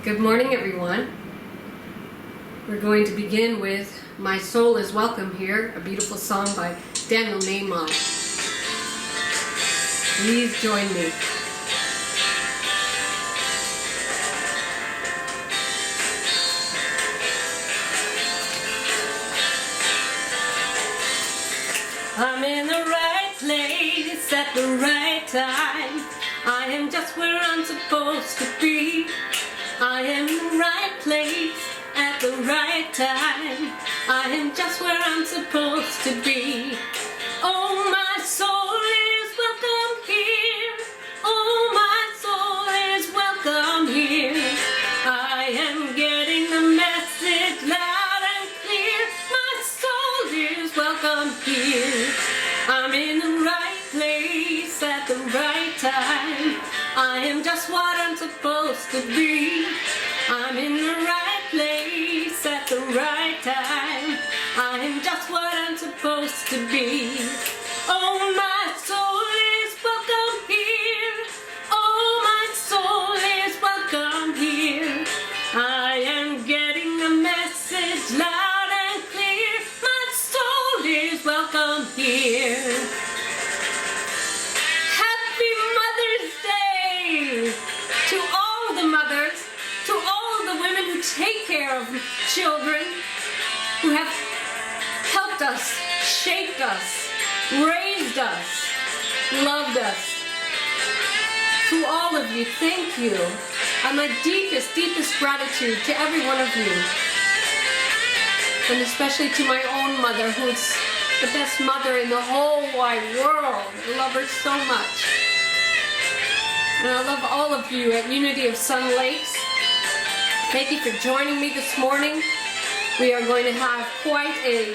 Good morning, everyone. We're going to begin with My Soul is Welcome Here, a beautiful song by Daniel Naiman. Please join me. I'm in the right place at the right time. I am just where I'm supposed to be. I am in the right place at the right time. I am just where I'm supposed to be. Oh, my soul is welcome here. Oh, my soul is welcome here. I am getting the message loud and clear. My soul is welcome here. I'm in the right place at the right time. I am just what I'm supposed to be. I'm in the right place at the right time. I am just what I'm supposed to be. Oh, my soul is welcome here. Oh, my soul is welcome here. I am getting the message loud and clear. My soul is welcome here. Happy Mother's Day to all the mothers, to all the women who take care of children, who have helped us, shaped us, raised us, loved us. To all of you, thank you. And my deepest, deepest gratitude to every one of you. And especially to my own mother, who's the best mother in the whole wide world. I love her so much. And I love all of you at Unity of Sun Lakes. Thank you for joining me this morning. We are going to have quite a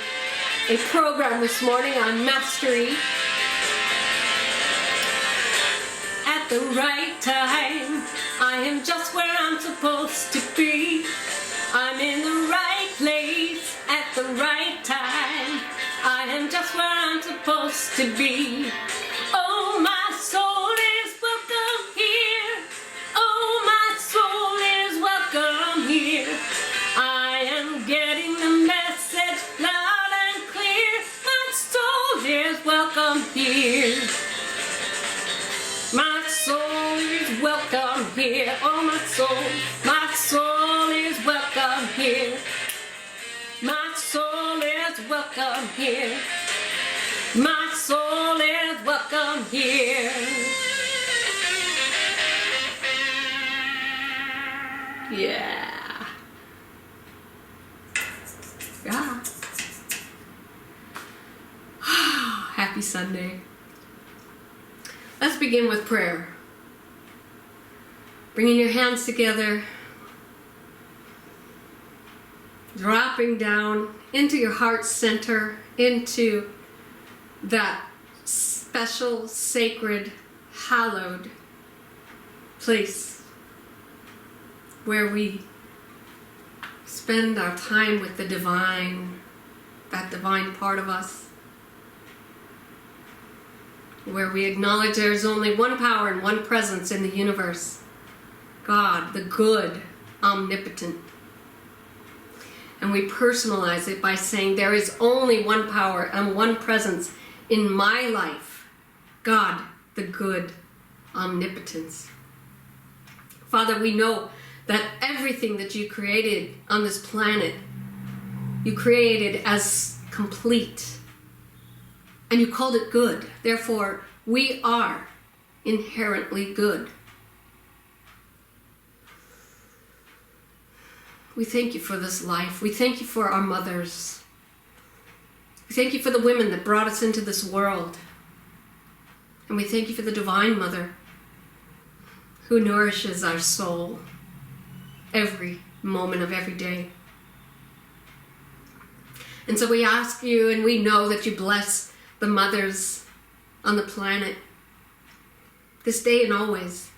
program this morning on mastery. At the right time, I am just where I'm supposed to be. I'm in the right place at the right time. I am just where I'm supposed to be. Oh, my soul is welcome here. Oh, my soul is welcome here. I am getting the message loud and clear. My soul is welcome here. My soul is welcome here. Oh, my soul is welcome here. My soul is welcome here. My soul is welcome here. Yeah. Yeah. Happy Sunday. Let's begin with prayer. Bringing your hands together, dropping down into your heart center, into that special, sacred, hallowed place where we spend our time with the divine, that divine part of us, where we acknowledge there is only one power and one presence in the universe, God, the good, omnipotent. And we personalize it by saying there is only one power and one presence in my life, God, the good, omnipotence. Father, we know that everything that you created on this planet, you created as complete. And you called it good. Therefore, we are inherently good. We thank you for this life. We thank you for our mothers. We thank you for the women that brought us into this world. And we thank you for the Divine Mother who nourishes our soul every moment of every day. And so we ask you, and we know that you bless the mothers on the planet this day and always.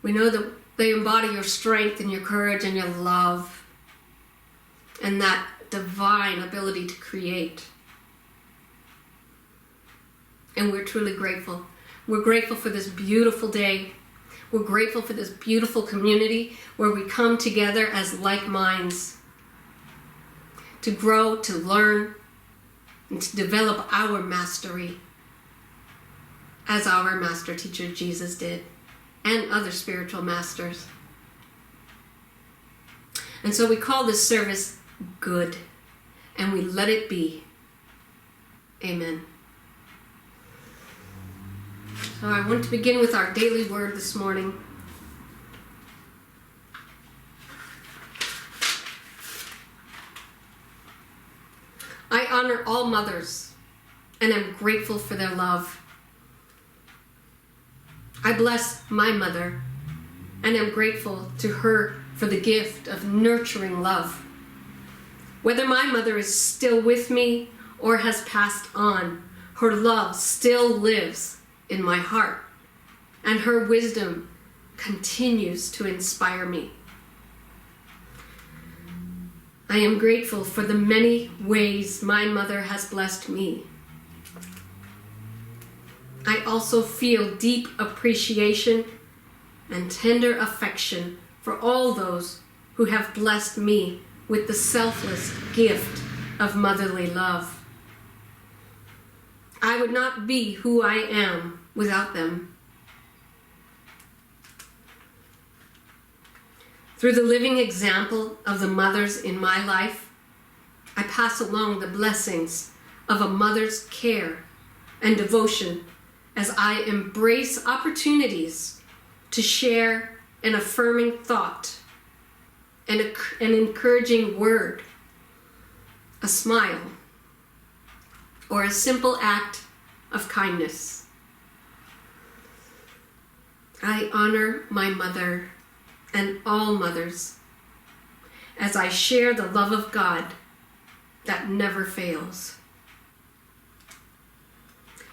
We know that they embody your strength and your courage and your love and that divine ability to create. And we're truly grateful. We're grateful for this beautiful day We're grateful for this beautiful community where we come together as like minds to grow, to learn, and to develop our mastery as our master teacher Jesus did, and other spiritual masters. And so we call this service good, and we let it be. Amen. So I want to begin with our daily word this morning. I honor all mothers and am grateful for their love. I bless my mother and am grateful to her for the gift of nurturing love. Whether my mother is still with me or has passed on, her love still lives in my heart, and her wisdom continues to inspire me. I am grateful for the many ways my mother has blessed me. I also feel deep appreciation and tender affection for all those who have blessed me with the selfless gift of motherly love. I would not be who I am without them. Through the living example of the mothers in my life, I pass along the blessings of a mother's care and devotion as I embrace opportunities to share an affirming thought, an encouraging word, a smile, or a simple act of kindness. I honor my mother and all mothers as I share the love of God that never fails.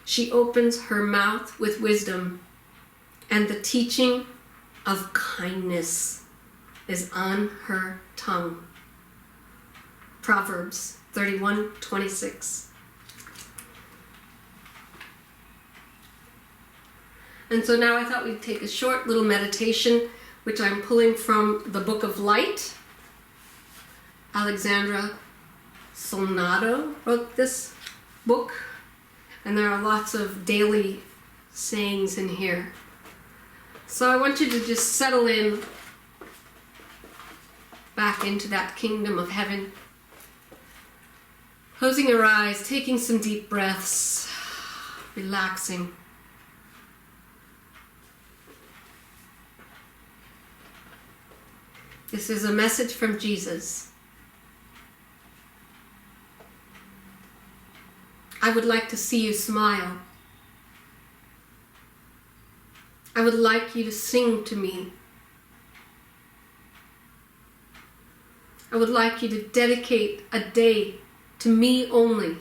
She opens her mouth with wisdom, and the teaching of kindness is on her tongue. Proverbs 31:26. And so now I thought we'd take a short little meditation, which I'm pulling from the Book of Light. Alexandra Solnado wrote this book, and there are lots of daily sayings in here. So I want you to just settle in back into that kingdom of heaven. Closing your eyes, taking some deep breaths, relaxing. This is a message from Jesus. I would like to see you smile. I would like you to sing to me. I would like you to dedicate a day to me only.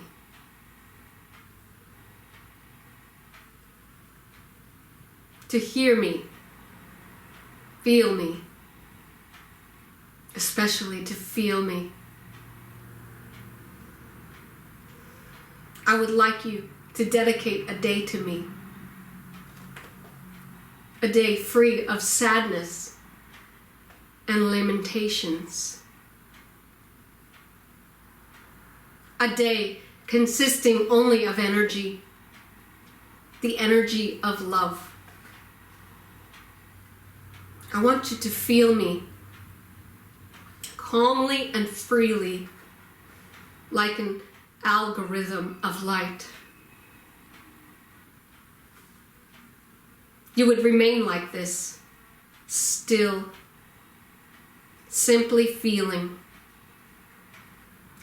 To hear me, feel me, especially to feel me. I would like you to dedicate a day to me. A day free of sadness and lamentations. A day consisting only of energy, the energy of love. I want you to feel me calmly and freely, like an algorithm of light. You would remain like this, still, simply feeling,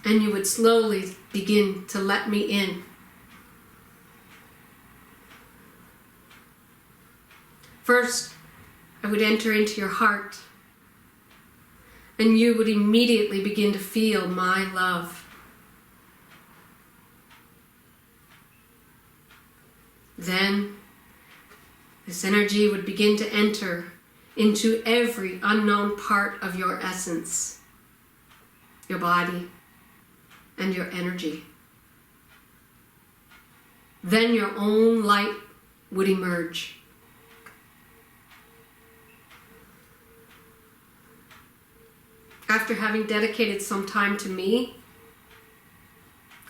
and you would slowly begin to let me in. First, I would enter into your heart, and you would immediately begin to feel my love. Then, this energy would begin to enter into every unknown part of your essence, your body, and your energy. Then your own light would emerge. after having dedicated some time to me,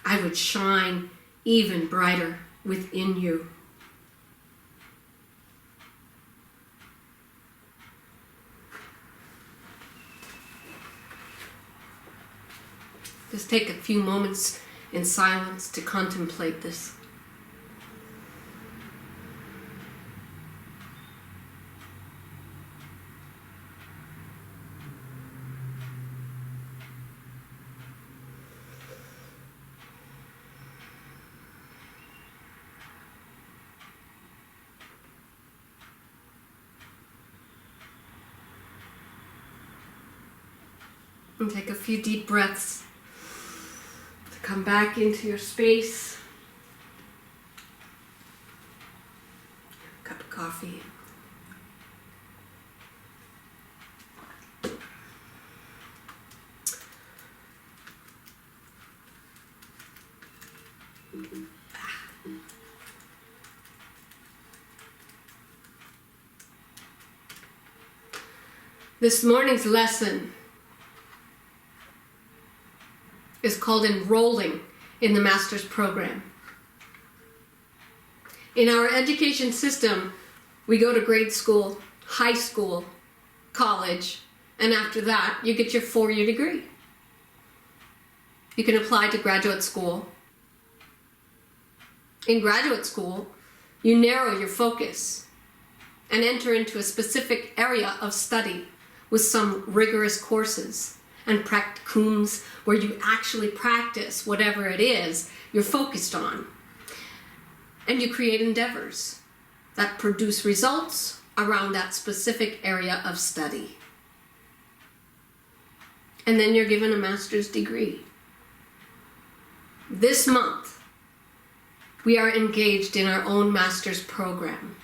I would shine even brighter within you. Just take a few moments in silence to contemplate this. And take a few deep breaths to come back into your space. Cup of coffee. This morning's lesson is called Enrolling in the Master's Program. In our education system, we go to grade school, high school, college, and after that, you get your 4-year degree. You can apply to graduate school. In graduate school, you narrow your focus and enter into a specific area of study with some rigorous courses and practicums where you actually practice whatever it is you're focused on. And you create endeavors that produce results around that specific area of study. And then you're given a master's degree. This month, we are engaged in our own master's program.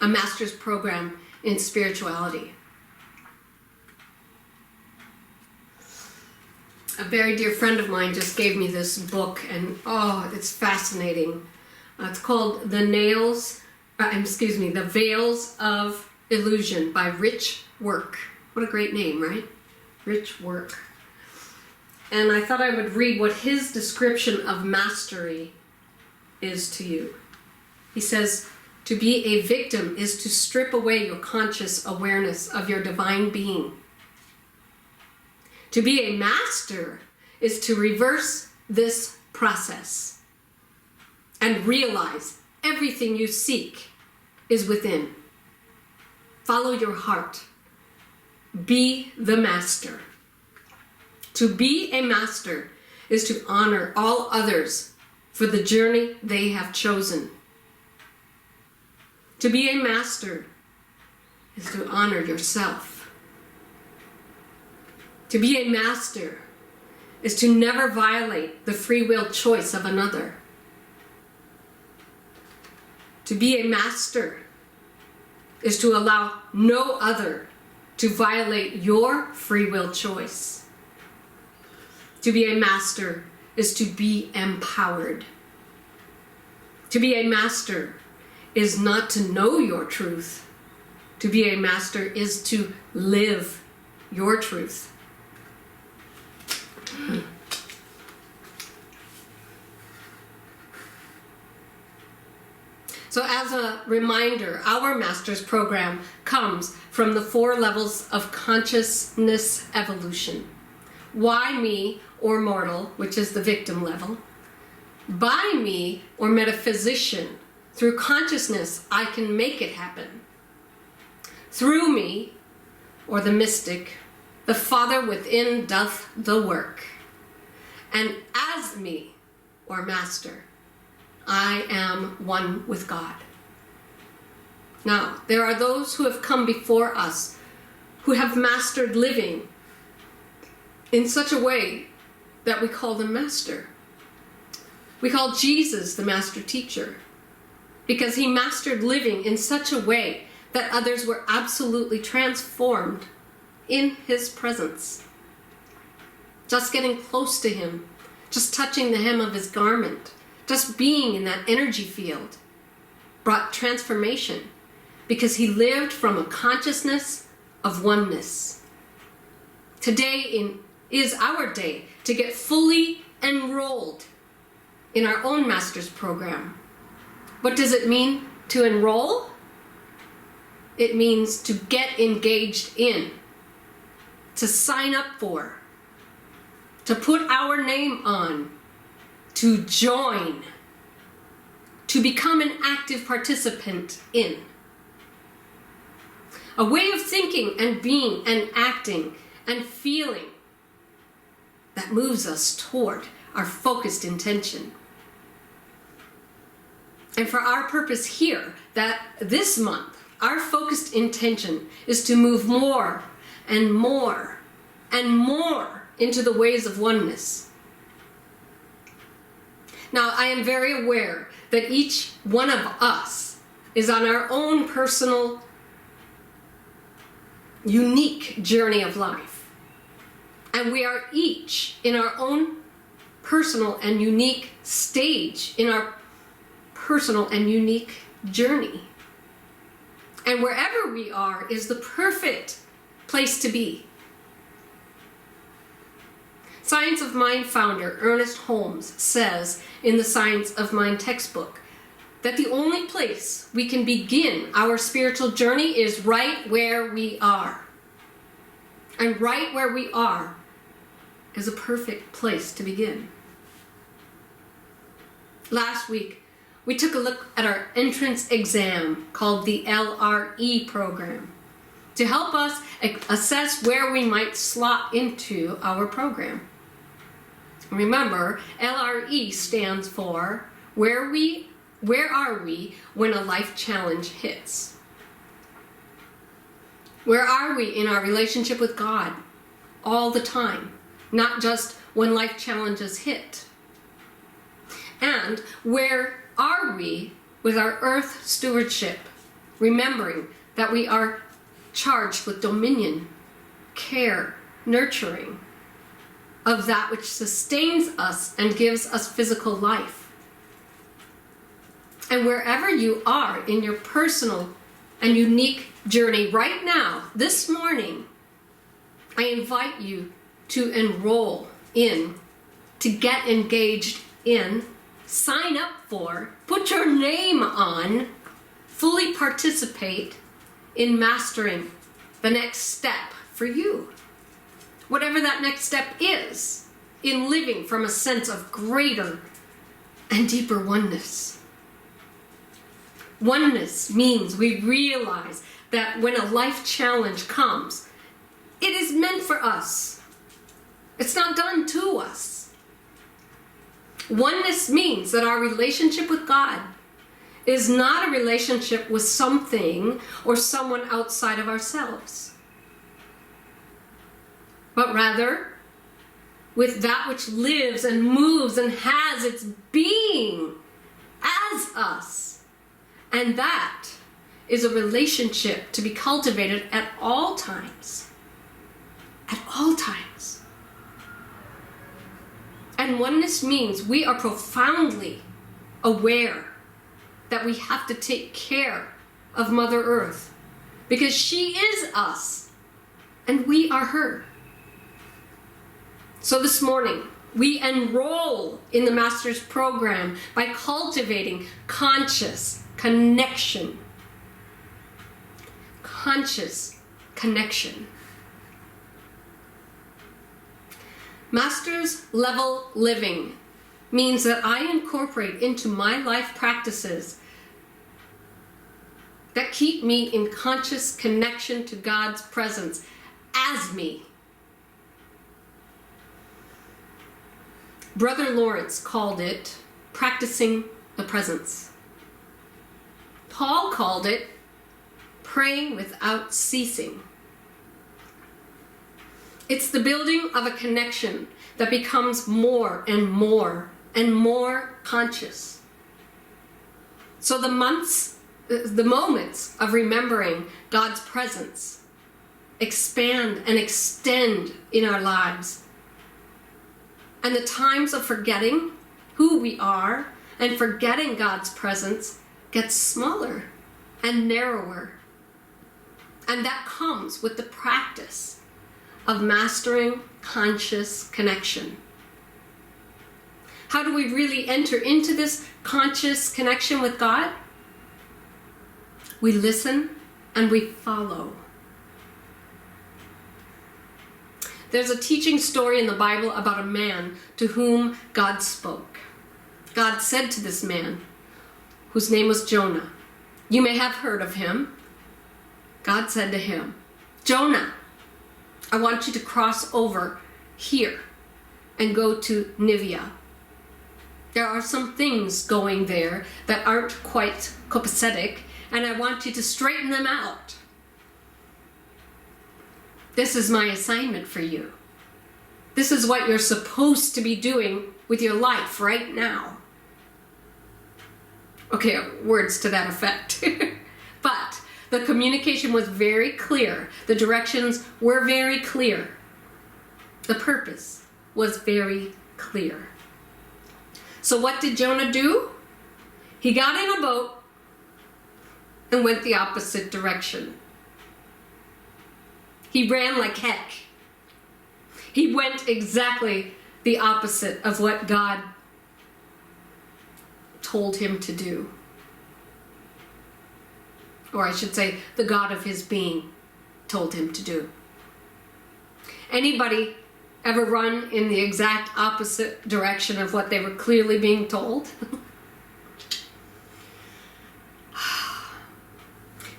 A master's program in spirituality. A very dear friend of mine just gave me this book, and it's fascinating. It's called The Veils of Illusion by Rich Work. What a great name, right? Rich Work. And I thought I would read what his description of mastery is to you. He says, to be a victim is to strip away your conscious awareness of your divine being. To be a master is to reverse this process and realize everything you seek is within. Follow your heart. Be the master. To be a master is to honor all others for the journey they have chosen. To be a master is to honor yourself. To be a master is to never violate the free will choice of another. To be a master is to allow no other to violate your free will choice. To be a master is to be empowered. To be a master is not to know your truth. To be a master is to live your truth. So as a reminder, our master's program comes from the 4 levels of consciousness evolution. Why me or mortal, which is the victim level. By me or metaphysician, through consciousness I can make it happen. Through me, or the mystic, the Father within doth the work. And as me, or master, I am one with God. Now, there are those who have come before us who have mastered living in such a way that we call them master. We call Jesus the master teacher because he mastered living in such a way that others were absolutely transformed in his presence. Just getting close to him, just touching the hem of his garment, just being in that energy field brought transformation because he lived from a consciousness of oneness. Today is our day to get fully enrolled in our own master's program. What does it mean to enroll? It means to get engaged in, to sign up for, to put our name on, to join, to become an active participant in. A way of thinking and being and acting and feeling that moves us toward our focused intention. And for our purpose here, that this month, our focused intention is to move more and more and more into the ways of oneness. Now, I am very aware that each one of us is on our own personal, unique journey of life. And we are each in our own personal and unique stage in our personal and unique journey. And wherever we are is the perfect place to be. Science of Mind founder Ernest Holmes says in the Science of Mind textbook that the only place we can begin our spiritual journey is right where we are. And right where we are is a perfect place to begin. Last week, we took a look at our entrance exam called the LRE program to help us assess where we might slot into our program. Remember, LRE stands for where are we when a life challenge hits? Where are we in our relationship with God all the time, not just when life challenges hit? And where are we with our earth stewardship, remembering that we are charged with dominion, care, nurturing of that which sustains us and gives us physical life? And wherever you are in your personal and unique journey right now, this morning, I invite you to enroll in, to get engaged in, sign up for, put your name on, fully participate in mastering the next step for you. Whatever that next step is, in living from a sense of greater and deeper oneness. Oneness means we realize that when a life challenge comes, it is meant for us. It's not done to us. Oneness means that our relationship with God is not a relationship with something or someone outside of ourselves, but rather with that which lives and moves and has its being as us. And that is a relationship to be cultivated at all times. At all times. And oneness means we are profoundly aware that we have to take care of Mother Earth because she is us and we are her. So this morning, we enroll in the Master's program by cultivating conscious connection. Conscious connection. Master's level living means that I incorporate into my life practices that keep me in conscious connection to God's presence as me. Brother Lawrence called it practicing the presence. Paul called it praying without ceasing. It's the building of a connection that becomes more and more and more conscious. So the moments of remembering God's presence expand and extend in our lives. And the times of forgetting who we are and forgetting God's presence gets smaller and narrower. And that comes with the practice of mastering conscious connection. How do we really enter into this conscious connection with God? We listen and we follow. There's a teaching story in the Bible about a man to whom God spoke. God said to this man, whose name was Jonah. You may have heard of him. God said to him, Jonah, I want you to cross over here and go to Nineveh. There are some things going there that aren't quite copacetic, and I want you to straighten them out. This is my assignment for you. This is what you're supposed to be doing with your life right now. Okay, words to that effect. But the communication was very clear. The directions were very clear. The purpose was very clear. So what did Jonah do? He got in a boat and went the opposite direction. He ran like heck. He went exactly the opposite of what God told him to do. Or I should say, the God of his being told him to do. Anybody ever run in the exact opposite direction of what they were clearly being told?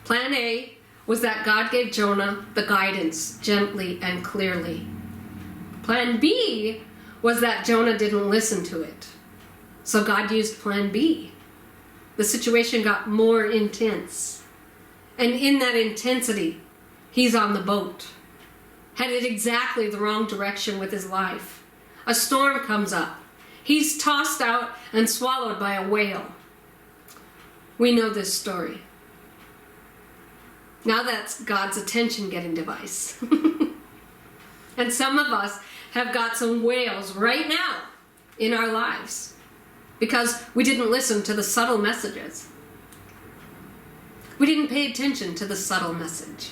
Plan A was that God gave Jonah the guidance gently and clearly. Plan B was that Jonah didn't listen to it. So God used plan B. The situation got more intense. And in that intensity, he's on the boat, headed exactly the wrong direction with his life. A storm comes up. He's tossed out and swallowed by a whale. We know this story. Now that's God's attention-getting device. And some of us have got some whales right now in our lives because we didn't listen to the subtle messages. We didn't pay attention to the subtle message.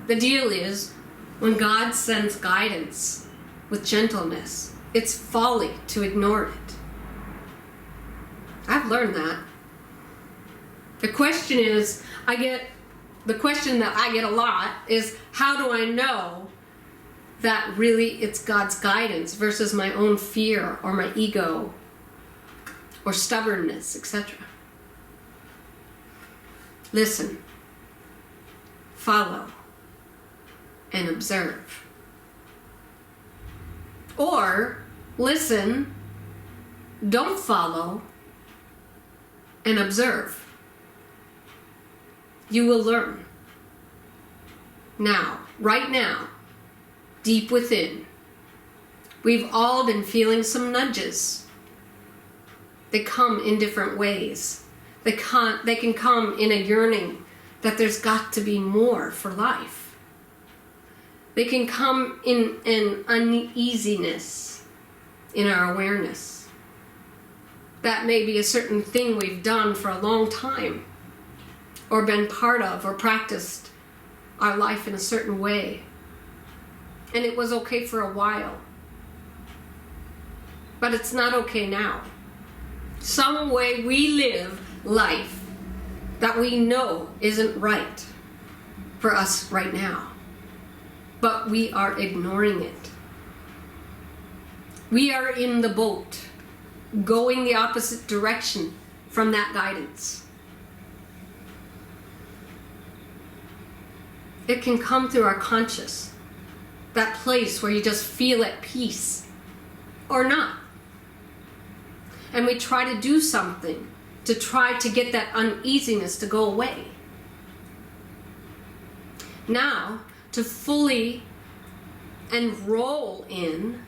The deal is, when God sends guidance with gentleness, it's folly to ignore it. I've learned that. The question that I get a lot is, how do I know that really it's God's guidance versus my own fear or my ego or stubbornness, etc.? Listen, follow, and observe. Or listen, don't follow, and observe. You will learn. Now, right now, deep within, we've all been feeling some nudges. They come in different ways. They can come in a yearning that there's got to be more for life. They can come in an uneasiness in our awareness. That may be a certain thing we've done for a long time, or been part of, or practiced our life in a certain way. And it was okay for a while. But it's not okay now. Some way we live life that we know isn't right for us right now. But we are ignoring it. We are in the boat, going the opposite direction from that guidance. It can come through our conscious, that place where you just feel at peace, or not. And we try to do something to try to get that uneasiness to go away. Now, to fully enroll in,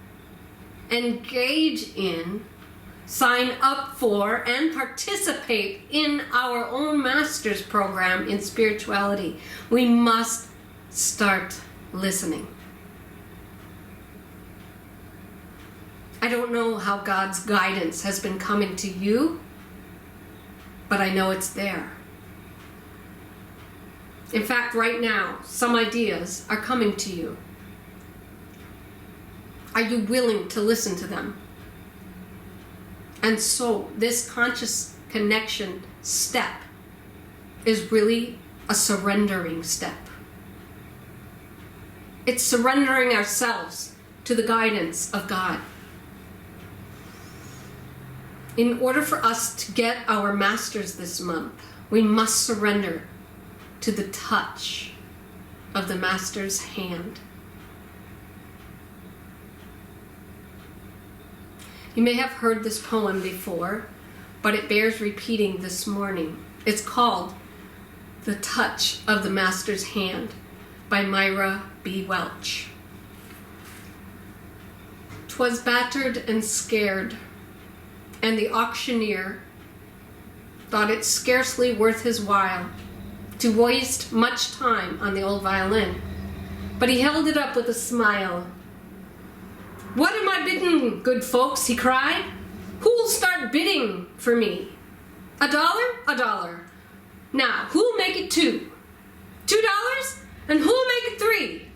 engage in, sign up for, and participate in our own master's program in spirituality, we must start listening. I don't know how God's guidance has been coming to you, but I know it's there. In fact, right now, some ideas are coming to you Are you willing to listen to them? And so this conscious connection step is really a surrendering step. It's surrendering ourselves to the guidance of God. In order for us to get our masters this month, we must surrender to the touch of the master's hand. You may have heard this poem before, but it bears repeating this morning. It's called The Touch of the Master's Hand by Myra B. Welch. 'Twas battered and scared, and the auctioneer thought it scarcely worth his while to waste much time on the old violin, but he held it up with a smile. "What am I bidding, good folks?" he cried. "Who'll start bidding for me? $1? $1. Now, who'll make it $2? $2? And who'll make it $3?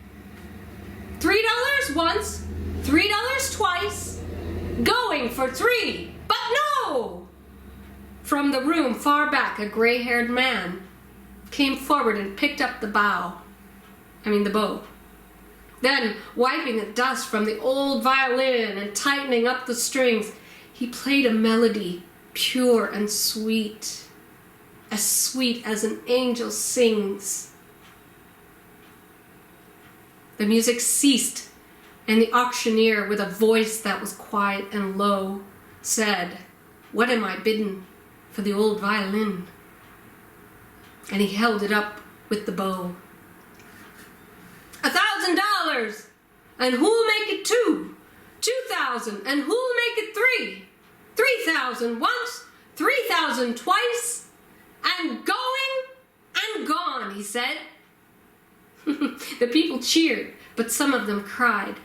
$3 once, $3 twice, going for $3. But no!" From the room far back, a gray-haired man came forward and picked up the bow. the bow. Then, wiping the dust from the old violin and tightening up the strings, he played a melody pure and sweet as an angel sings. The music ceased, and the auctioneer, with a voice that was quiet and low, said, "What am I bidding for the old violin?" And he held it up with the bow. $1,000, and who'll make it $2? $2,000, and who'll make it $3? $3,000 once, $3,000 twice, and going and gone, he said. The people cheered, but some of them cried.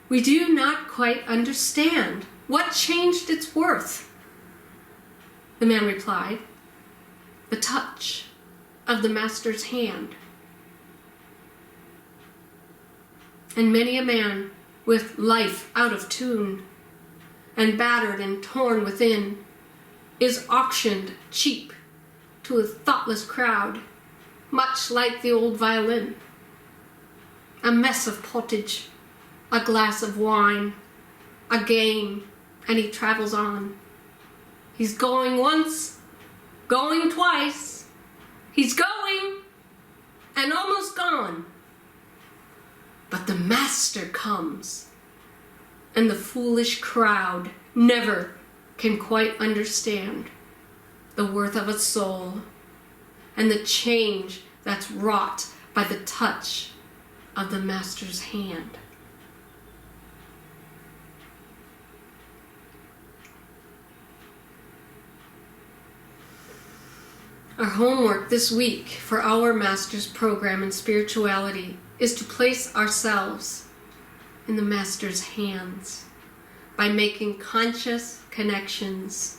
"We do not quite understand. What changed its worth?" The man replied, "The touch of the master's hand." And many a man with life out of tune and battered and torn within is auctioned cheap to a thoughtless crowd, much like the old violin. A mess of pottage, a glass of wine, a game, and he travels on. He's going once, going twice, he's going and almost gone. But the master comes, and the foolish crowd never can quite understand the worth of a soul and the change that's wrought by the touch of the master's hand. Our homework this week for our master's program in spirituality is to place ourselves in the master's hands by making conscious connections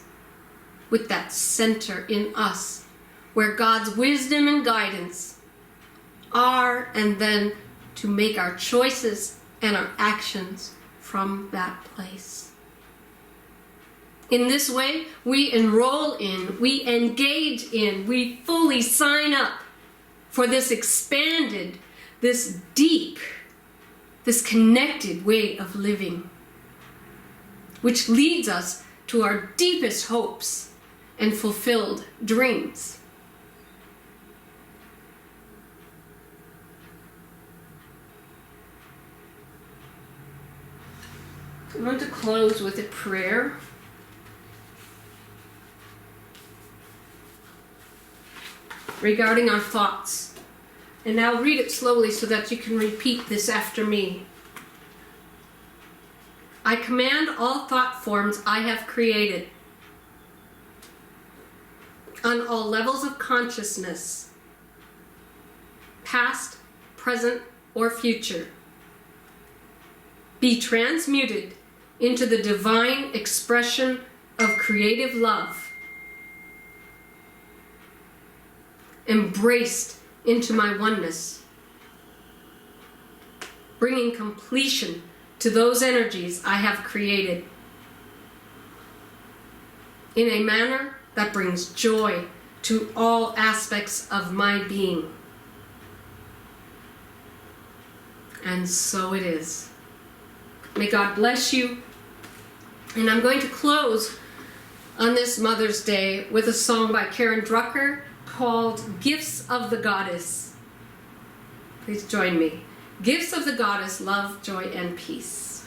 with that center in us where God's wisdom and guidance are, and then to make our choices and our actions from that place. In this way, we enroll in, we engage in, we fully sign up for this expanded, this deep, this connected way of living, which leads us to our deepest hopes and fulfilled dreams. I want to close with a prayer. Regarding our thoughts. And now read it slowly so that you can repeat this after me. I command all thought forms I have created on all levels of consciousness, past, present, or future, be transmuted into the divine expression of creative love, embraced into my oneness, bringing completion to those energies I have created in a manner that brings joy to all aspects of my being. And so it is. May God bless you. And I'm going to close on this Mother's Day with a song by Karen Drucker called Gifts of the Goddess. Please join me. Gifts of the Goddess, love, joy, and peace.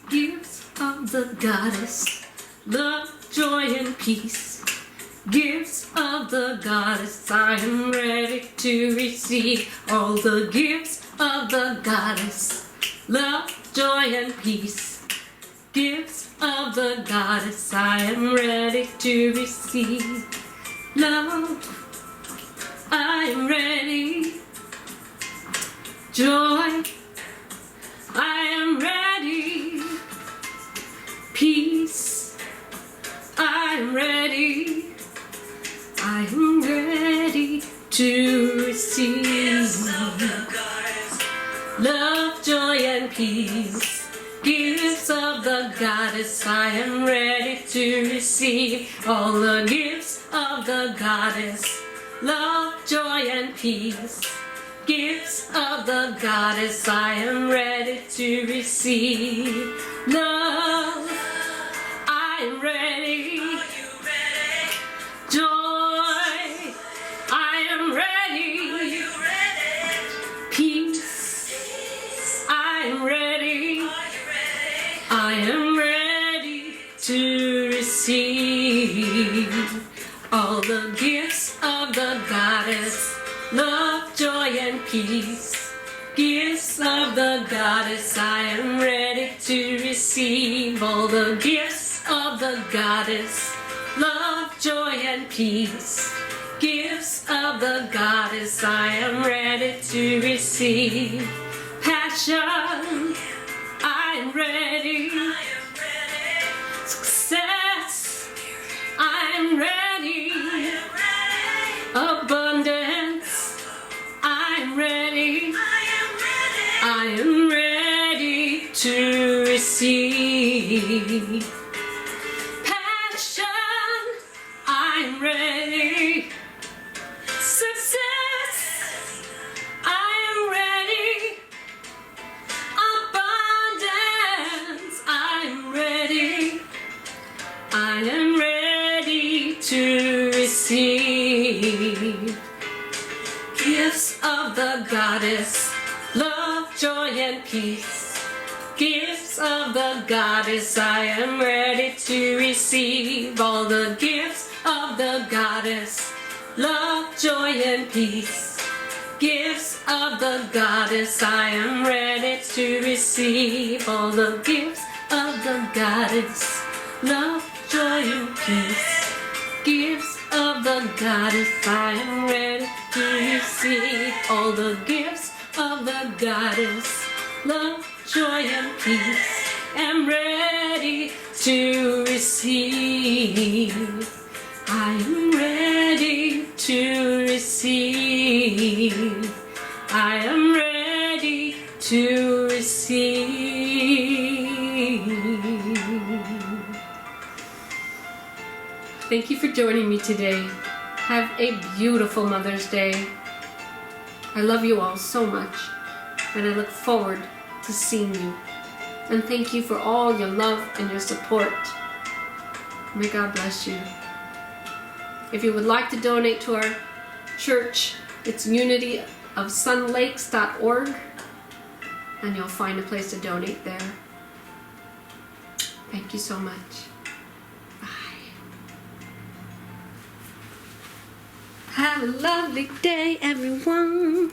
Gifts of the Goddess, love, joy, and peace. Gifts of the Goddess, I am ready to receive all the gifts of the Goddess, love, joy, and peace. Gifts of the Goddess, I am ready to receive. Love, I am ready. Joy, I am ready. Peace, I am ready. I am ready to receive love, joy, and peace. Gifts of the Goddess, I am ready to receive all the gifts of the Goddess, love, joy, and peace. Gifts of the Goddess, I am ready to receive love, I am ready. Joy, I am ready. Peace, I am ready. I am ready to receive all the gifts of the Goddess, love, joy, and peace. Gifts of the Goddess, I am ready to receive all the gifts of the Goddess, love, joy, and peace. Gifts of the Goddess, I am ready to receive. Passion, I am ready. Success, I am ready. Abundance, I am ready. I am ready to receive. Passion, I'm ready. Success, I am ready. Abundance, I'm ready. I am ready to receive. Gifts of the Goddess, love, joy, and peace. Gifts of the Goddess, I am ready to receive all the gifts of the Goddess, love, joy, and peace. Gifts of the Goddess, I am ready to receive all the gifts of the Goddess, love, joy, and peace. Gifts of the Goddess, I am ready to receive all the gifts of the Goddess, love, joy, and peace. Am ready to receive. I am ready to receive. I am ready to receive. Thank you for joining me today. Have a beautiful Mother's Day. I love you all so much, and I look forward to seeing you. And thank you for all your love and your support. May God bless you. If you would like to donate to our church, it's unityofsunlakes.org, and you'll find a place to donate there. Thank you so much. Bye. Have a lovely day, everyone.